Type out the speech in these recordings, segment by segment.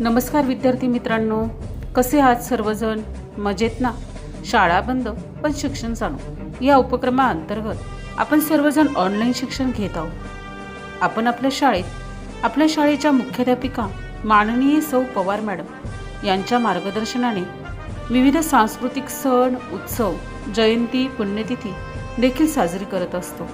नमस्कार विद्यार्थी मित्रांनो, कसे आहात सर्वजण? मजेत ना? शाळा बंद पण शिक्षण चालू या उपक्रमाअंतर्गत आपण सर्वजण ऑनलाईन शिक्षण घेत आहोत. आपण आपल्या शाळेच्या मुख्याध्यापिका माननीय सौ पवार मॅडम यांच्या मार्गदर्शनाने विविध सांस्कृतिक सण, उत्सव, जयंती, पुण्यतिथी देखील साजरी करत असतो.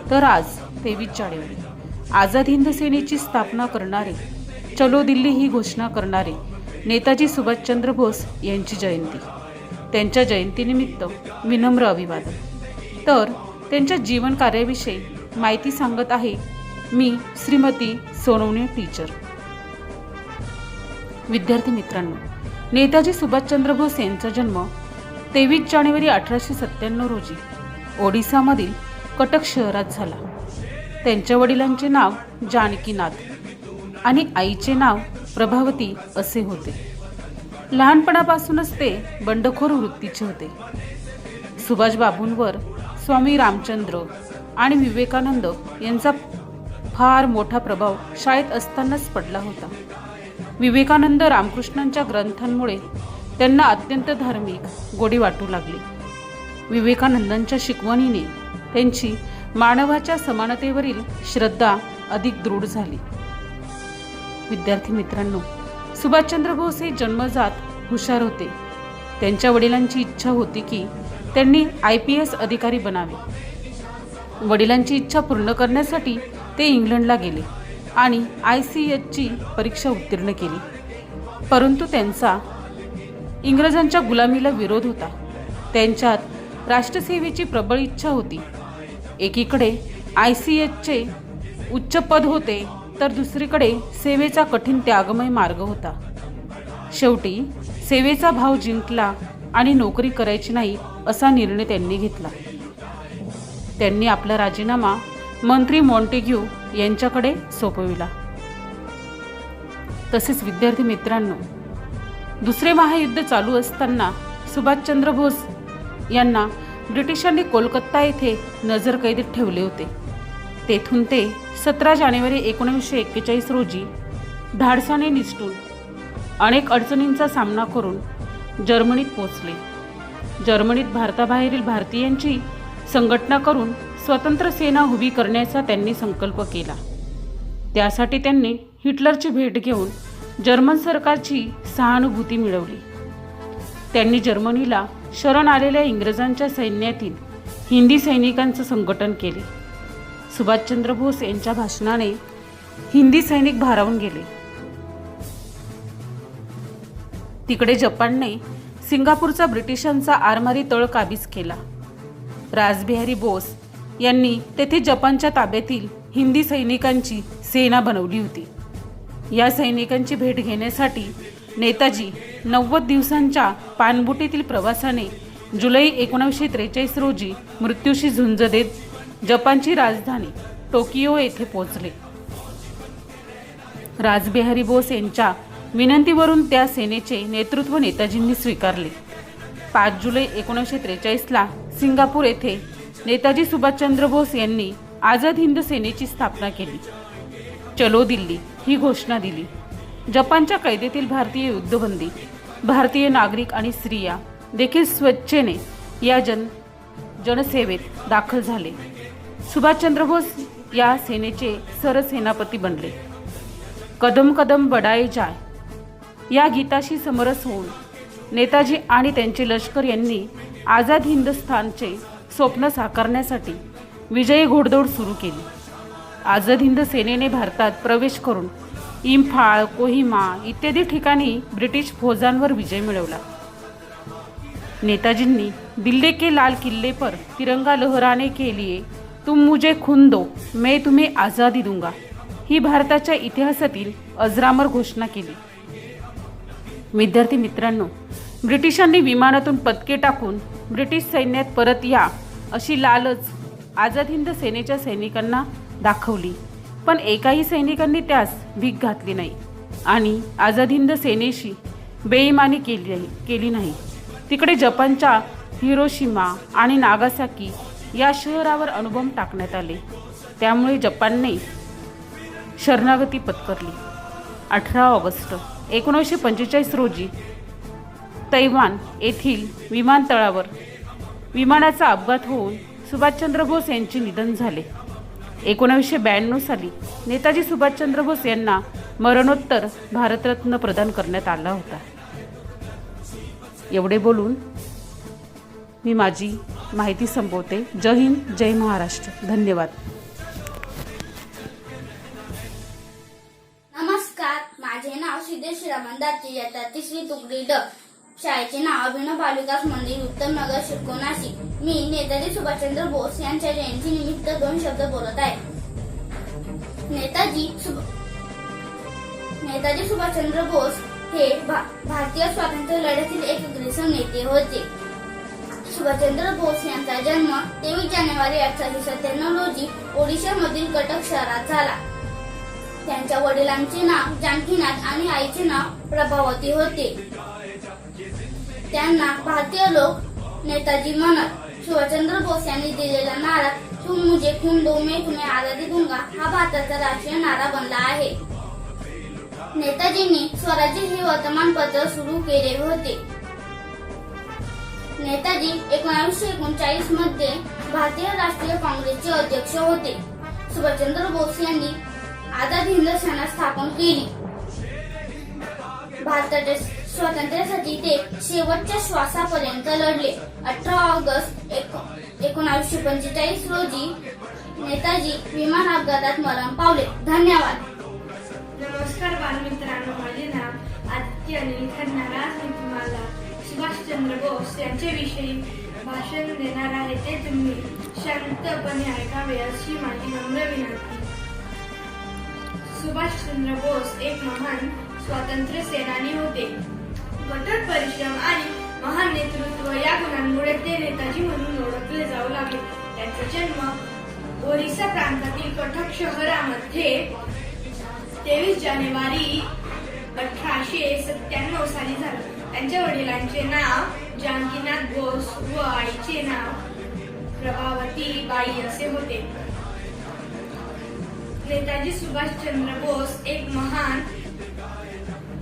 तर आज 23 जानेवारी आझाद हिंद सेनेची स्थापना करणारे, चलो दिल्ली ही घोषणा करणारे नेताजी सुभाषचंद्र बोस यांची जयंती. त्यांच्या जयंतीनिमित्त विनम्र अभिवादन. तर त्यांच्या जीवन कार्याविषयी माहिती सांगत आहे मी, श्रीमती सोनवणे टीचर. विद्यार्थी मित्रांनो, नेताजी सुभाषचंद्र बोस यांचा जन्म 23 जानेवारी 1897 रोजी ओडिसामधील कटक शहरात झाला. त्यांच्या वडिलांचे नाव जानकीनाथ आणि आईचे नाव प्रभावती असे होते. लहानपणापासूनच ते बंडखोर वृत्तीचे होते. सुभाषबाबूंवर स्वामी रामचंद्र आणि विवेकानंद यांचा फार मोठा प्रभाव शाळेत असतानाच पडला होता. विवेकानंद रामकृष्णांच्या ग्रंथांमुळे त्यांना अत्यंत धार्मिक गोडी वाटू लागली. विवेकानंदांच्या शिकवणीने त्यांची मानवाच्या समानतेवरील श्रद्धा अधिक दृढ झाली. विद्यार्थी मित्रांनो, सुभाषचंद्र बोस हे जन्मजात हुशार होते. त्यांच्या वडिलांची इच्छा होती की त्यांनी IPS अधिकारी बनावे. वडिलांची इच्छा पूर्ण करण्यासाठी ते इंग्लंडला गेले आणि ICS ची परीक्षा उत्तीर्ण केली. परंतु त्यांचा इंग्रजांच्या गुलामीला विरोध होता. त्यांच्यात राष्ट्रसेवेची प्रबळ इच्छा होती. एकीकडे ICS चे उच्च पद होते, तर दुसरीकडे सेवेचा कठीण त्यागमय मार्ग होता. शेवटी सेवेचा भाव जिंकला आणि नोकरी करायची नाही असा निर्णय त्यांनी घेतला. त्यांनी आपला राजीनामा मंत्री मॉन्टेग्यू यांच्याकडे सोपविला. तसेच विद्यार्थी मित्रांनो, दुसरे महायुद्ध चालू असताना सुभाषचंद्र बोस यांना ब्रिटिशांनी कोलकाता येथे नजरकैदेत ठेवले होते. तेथून ते 17 जानेवारी 1941 रोजी धाडसाने निसटून अनेक अडचणींचा सामना करून जर्मनीत पोहोचले. जर्मनीत भारताबाहेरील भारतीयांची संघटना करून स्वतंत्र सेना उभी करण्याचा त्यांनी संकल्प केला. त्यासाठी त्यांनी हिटलरची भेट घेऊन जर्मन सरकारची सहानुभूती मिळवली. त्यांनी जर्मनीला शरण आलेल्या इंग्रजांच्या सैन्यातील हिंदी सैनिकांचं संघटन केले. सुभाषचंद्र बोस यांच्या भाषणाने हिंदी सैनिक भारावून गेले. तिकडे जपानने सिंगापूरचा ब्रिटिशांचा आरमारी तळ काबीज केला. रासबिहारी बोस यांनी तेथे जपानच्या ताब्यातील हिंदी सैनिकांची सेना बनवली होती. या सैनिकांची भेट घेण्यासाठी नेताजी 90 दिवसांच्या पाणबुटीतील प्रवासाने जुलै 1943 रोजी मृत्यूशी झुंज देत जपानची राजधानी टोकियो येथे पोहोचले. रासबिहारी बोस यांच्या विनंतीवरून त्या सेनेचे नेतृत्व नेताजींनी स्वीकारले. 5 जुलै 1943ला सिंगापूर येथे नेताजी सुभाषचंद्र बोस यांनी आझाद हिंद सेनेची स्थापना केली. चलो दिल्ली ही घोषणा दिली. जपानच्या कैदेतील भारतीय युद्धबंदी, भारतीय नागरिक आणि स्त्रिया देखील स्वेच्छेने या जनसेवेत दाखल झाले. सुभाषचंद्र बोस या सेनेचे सरसेनापती बनले. कदम कदम बढाए जाय या गीताशी समरस होऊन नेताजी आणि त्यांचे लष्कर यांनी आझाद हिंदस्थानचे स्वप्न साकारण्यासाठी विजयी घोडदौड सुरू केली. आझाद हिंद सेनेने भारतात प्रवेश करून इम्फाळ, कोहिमा इत्यादी ठिकाणी ब्रिटिश फौजांवर विजय मिळवला. नेताजींनी दिल्ली के लाल किल्ले पर तिरंगा लहराने के लिए तुम मुझे खून दो, मैं तुम्हें आज़ादी दूंगा ही भारताच्या इतिहासातील अजरामर घोषणा केली. विद्यार्थी मित्रांनो, ब्रिटिशांनी विमानातून पदके टाकून ब्रिटिश सैन्यात परत या अशी लालच आझाद हिंद सेनेच्या सैनिकांना दाखवली. पण एकाही सैनिकांनी त्यास भीक घातली नाही आणि आझाद हिंद सेनेशी बेईमानी केली नाही. तिकडे जपानच्या हिरोशिमा आणि नागासाकी या शहरावर अणुबॉम्ब टाकण्यात आले. त्यामुळे जपानने शरणागती पत्करली. 18 ऑगस्ट 1945 रोजी तैवान येथील विमानतळावर विमानाचा अपघात होऊन सुभाषचंद्र बोस यांचे निधन झाले. 1992 साली नेताजी सुभाषचंद्र बोस यांना मरणोत्तर भारतरत्न प्रदान करण्यात आला होता. एवढे बोलून मी माझी माहिती संपवते. जय हिंद, जय महाराष्ट्र. धन्यवाद. नमस्कार, माझे नाव सिद्धेश रमणदास, इयत्ता 3री तुकडी ड. शाळेचे नाव अभिनव बालविकास मंदिर, उत्तम नगर, शिरको, नाशिक. मी नेताजी सुभाषचंद्र बोस यांच्या जयंती निमित्त 2 शब्द बोलत आहे. नेताजी सुभाषचंद्र बोस हे भारतीय स्वातंत्र्य लढ्यातील एक अग्रेसर नेते होते. सुभाषचंद्र बोस यांचा जन्म 23 जानेवारी 1897 रोजी ओडिशामधील कटक शहरात झाला. त्यांच्या वडिलांचे नाव जानकीनाथ आणि आईचे नाव प्रभावती होते. त्यांना भारतीय लोक नेताजी म्हणत. सुभाषचंद्र बोस यांनी दिलेला नारा तुम मुझे खून दो मैं तुम्हें आजादी दूंगा हा भारताचा राष्ट्रीय नारा बनला आहे. नेताजींनी स्वराज्य हे वर्तमानपत्र सुरू केले होते. नेताजी 1939 मध्ये भारतीय राष्ट्रीय काँग्रेसचे अध्यक्ष होते. सुभाषचंद्र बोस यांनी आझाद हिंद सेना स्थापन केली. भारताच्या स्वातंत्र्यासाठी ते शेवटच्या श्वासापर्यंत लढले. 18 ऑगस्ट 1945 रोजी नेताजी विमान अपघातात मरण पावले. धन्यवाद. नमस्कार बालमित्रांनो, माझे नाव आदित्य अनिल खन्नार. आज मी तुम्हाला सुभाषचंद्र बोस यांच्याविषयी भाषण देणार आहे. ते तुम्ही शांतपणे ऐकावे अशी माझी नम्र विनंती. सुभाषचंद्र बोस एक महान स्वातंत्र्य सेनानी होते. कठोर परिश्रम आणि महान नेतृत्व या गुणांमुळे ते नेताजी म्हणून ओळखले जाऊ लागले. त्यांचा जन्म ओरिसा प्रांतातील कटक शहरामध्ये 23 जानेवारी 1897 साली झाला. त्यांच्या वडिलांचे नाव जानकीनाथ बोस व आईचे नाव प्रभावती बाई असे होते. नेताजी सुभाषचंद्र बोस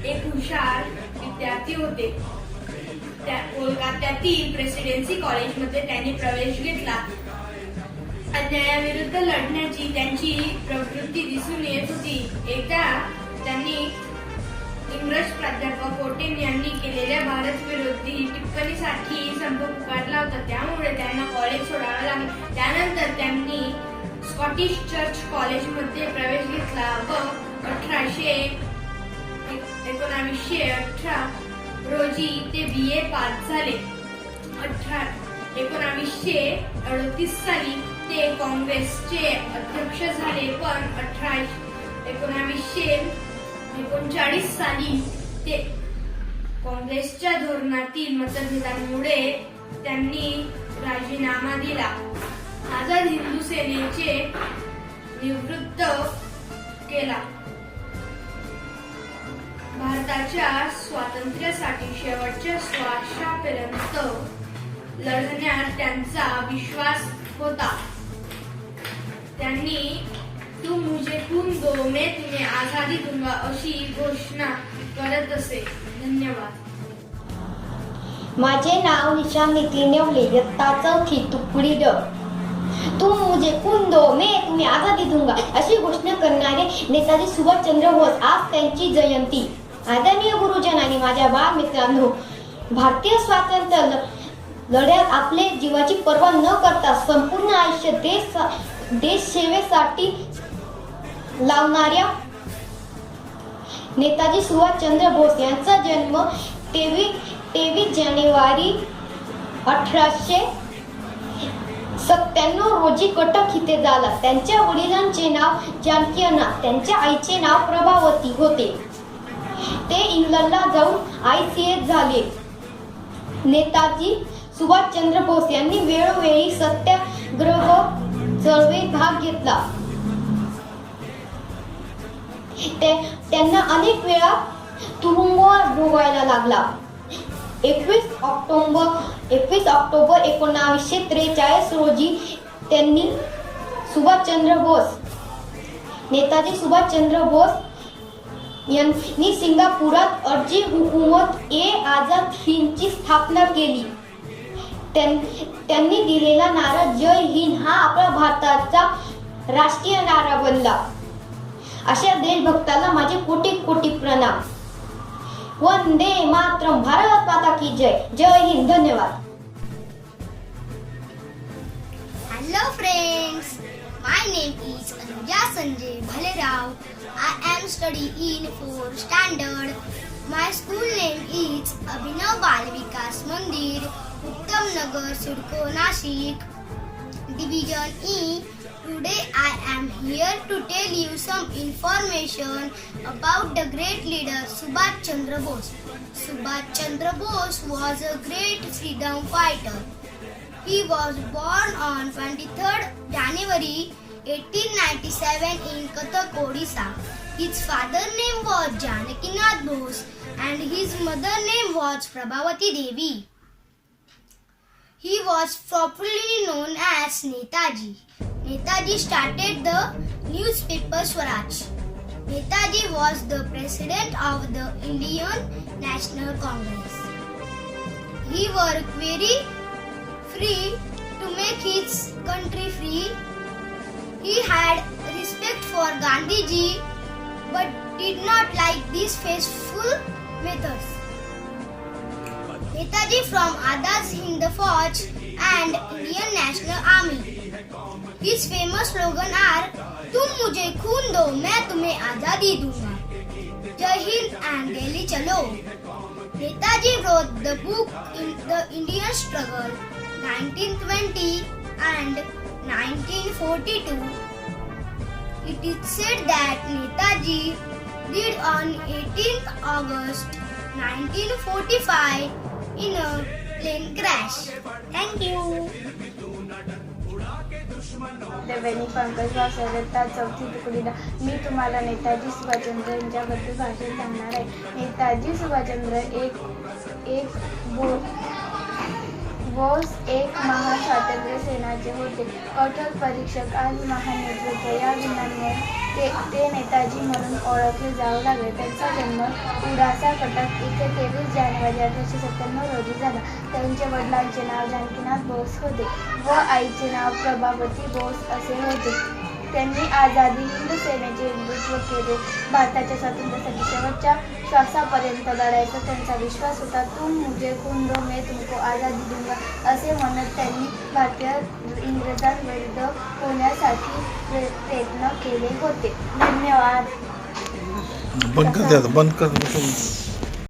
एक हुशार विद्यार्थी होते. कोलकात्यातील प्रेसिडेन्सी कॉलेजमध्ये त्यांनी प्रवेश घेतला. अन्यायाविरुद्ध लढण्याची त्यांची प्रवृत्ती दिसून येत होती. एकदा त्यांनी इंग्रज प्राध्यापक कोटेन यांनी केलेल्या भारत विरोधी टिप्पणीसाठी संप पुकारला होता. त्यामुळे त्यांना कॉलेज सोडावे लागले. त्यानंतर त्यांनी स्कॉटिश चर्च कॉलेजमध्ये प्रवेश घेतला व 1918 रोजी ते BA पास झाले. 1938 साली ते काँग्रेसचे अध्यक्ष झाले. पण 1939 साली ते काँग्रेसच्या धोरणातील मतभेदांमुळे त्यांनी राजीनामा दिला. आझाद हिंदू सेनेचे निवृत्त केला. भारताच्या स्वातंत्र्यासाठी शेवटच्या श्वासापर्यंत लढण्यात त्यांचा विश्वास होता. त्यांनी तुम मुझे खून दो मैं तुम्हें आजादी दूंगा अशी घोषणा करत असे. धन्यवाद. माझे नाव निशा नितीन नेवले, इयत्ता 4थी तुकडी ड. तुम मुझे खून दो मैं तुम्हें आजादी दूंगा अशी घोषणा करणारे नेताजी सुभाषचंद्र बोस. आज त्यांची जयंती. आदरणीय गुरुजन आणि माझ्या बाल मित्रांनो, भारतीय स्वातंत्र्य लढ्यात आपले जीवाची पर्वा न करता संपूर्ण आयुष्य देश सेवेसाठी लावणाऱ्या नेताजी सुभाषचंद्र बोस यांचा जन्म 23 जानेवारी 1897 रोजी कटक इथे झाला. त्यांच्या वडिलांचे नाव जानकीनाथ, त्यांच्या आईचे नाव प्रभावती होते. ते इंग्लंडला जाऊन ICS झाले. नेताजी सुभाषचंद्र बोस यांनी वेळोवेळी सत्याग्रह चळवळीत भाग घेतला. त्यांना अनेक वेळा तुरुंगवास भोगायला लागला. 21 ऑक्टोबर 1943 रोजी त्यांनी नेताजी सुभाषचंद्र बोस यांनी सिंगापुरात अर्जी हुकूमत ए आझाद हिंदची स्थापना केली. त्यांनी दिलेला नारा जय हिंद हा आपला भारताचा राष्ट्रीय नारा बनला. अशा देशभक्ताला माझे कोटी कोटी प्रणाम. वंदे मातरम. भारत माता की जय. जय हिंद. धन्यवाद. Hello friends, my name is Anuja Sanjay Bhalerao. I am studying in 4th standard. My school name is Abhinav Bal Vikas Mandir, Uttam Nagar, Sidco, Nashik, Division E. Today I am here to tell you some information about the great leader Subhash Chandra Bose. Subhash Chandra Bose was a great freedom fighter. He was born on 23rd January 1897 in Kathak, Odisha. His father's name was Janakinath Bose and his mother's name was Prabhavati Devi. He was popularly known as Netaji. Netaji started the newspaper Swaraj. Netaji was the president of the Indian National Congress. He worked very free to make his country free. He had respect for Gandhiji but did not like these faithful methods. Netaji from Azad Hind Fauj and Indian National Army. His famous slogan are तुम मुझे खून दो मैं तुम्हें आजादी दूंगा. जय Hind and Delhi चलो. Netaji wrote the book in the Indian struggle 1920 and 1942. It is said that Netaji died on 18th August 1945 in a plane crash. Thank you. Devyani Pankaj वासरता चौथी तुकडीला मी तुम्हाला नेताजी सुभाषचंद्र यांच्याबद्दल भाषण सांगणार आहे. नेताजी सुभाषचंद्र एक बोस एक महान स्वातंत्र्य सेनाचे होते. कठोर परीक्षक आणि महान नेतृत्व या गुणांमुळे ते नेताजी म्हणून ओळखले जाऊ लागले. त्यांचा जन्म उडासा कटक इथे 23 जानेवारी 1897 रोजी झाला. त्यांच्या वडिलांचे नाव जानकीनाथ बोस होते व आईचे नाव प्रभावती बोस असे होते. त्यांनी आझादी हिंद सेनेचे नेतृत्व केले. भारताच्या स्वातंत्र्यासाठी शेवटच्या श्वासापर्यंत लढायचा त्यांचा विश्वास होता. तुम मुझे खून दो मैं तुमको आझादी दूंगा असे म्हणत त्यांनी भारतीय इंग्रजांविरुद्ध होण्यासाठी प्रयत्न केले होते. धन्यवाद. बंद कर